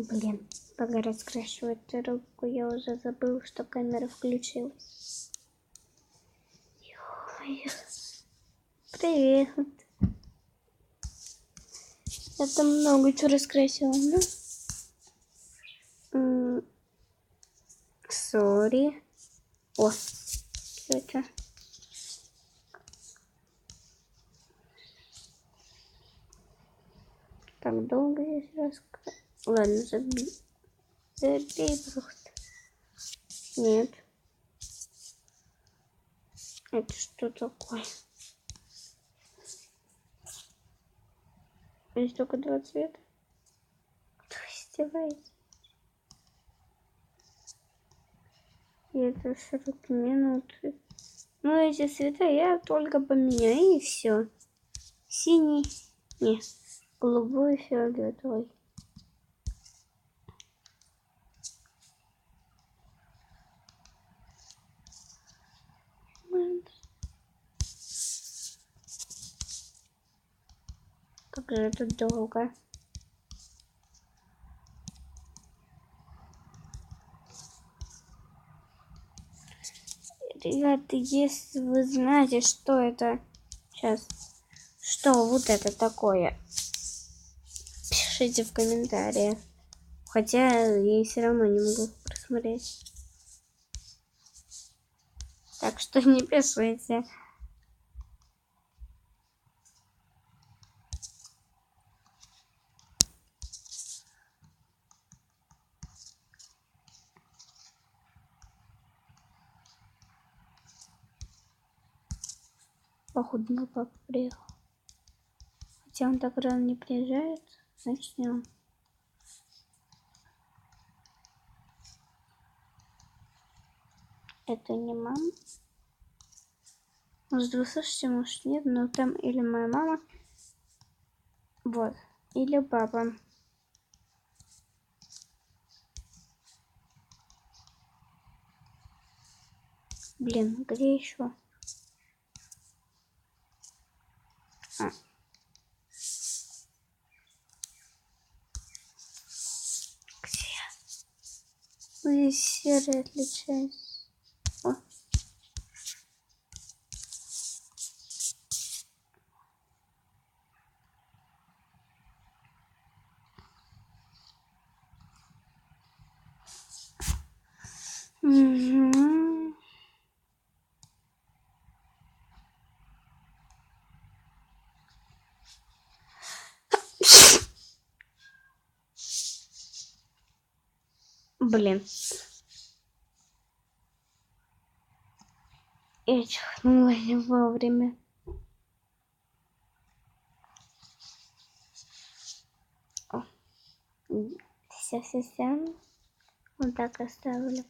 Блин, пока раскрашивать руку, я уже забыл, что камера включилась. Ё-моё. Привет. Я там много чего раскрасила, да? Сори. О, что это? Так долго здесь раскрасила. Ладно, забей. Забей просто. Нет. Это что такое? Здесь только два цвета. Кто издевается? И это 40 минут. Ну, эти цвета я только поменяю, и все. Синий. Не. Голубой, фиолетовый. Как же это долго. Ребята, если вы знаете, что это сейчас, что вот это такое, пишите в комментариях. Хотя я все равно не могу просмотреть. Так что не пишите. Походу, мой папа приехал. Хотя он так рано не приезжает. Начнем. Это не мама. Может, вы слышите, может, нет, но там или моя мама. Вот. Или папа. Блин, где еще? А. Где? Здесь серый отличается. О. Угу. Блин. Я чихнула не вовремя. О. Все. Вот так оставлю.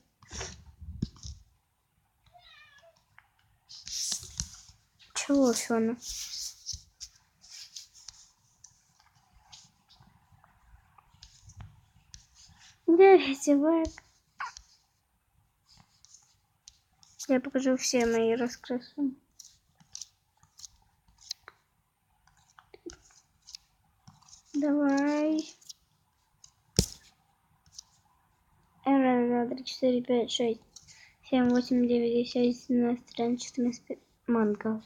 Чего Фёна? Давайте лайк. Я покажу все мои раскрасы. Давай. 1, 2, 3, 4, 5, 6, 7, 8, 9, 10, 11, 12, 13, 14, 15. Манго.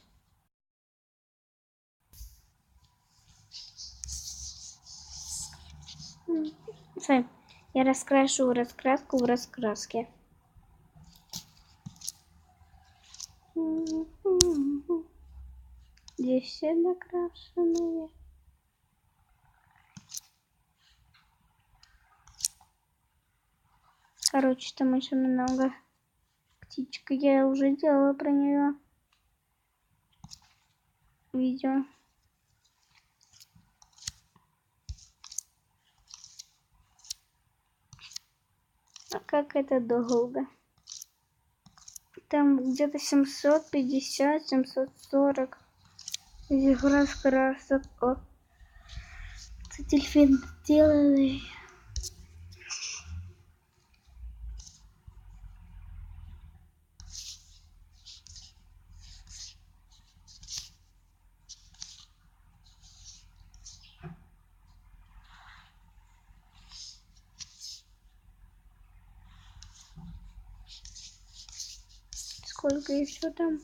Смотри, я раскрашу раскраску в раскраске. Здесь все накрашенные. Короче, там очень много. Птичка, я уже делала про нее видео. А как это долго? Там где-то 750, 740 этих раскрасок. О, это дельфин сделали. и что там?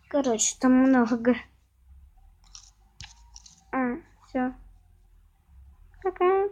Короче, там много. Все. Пока.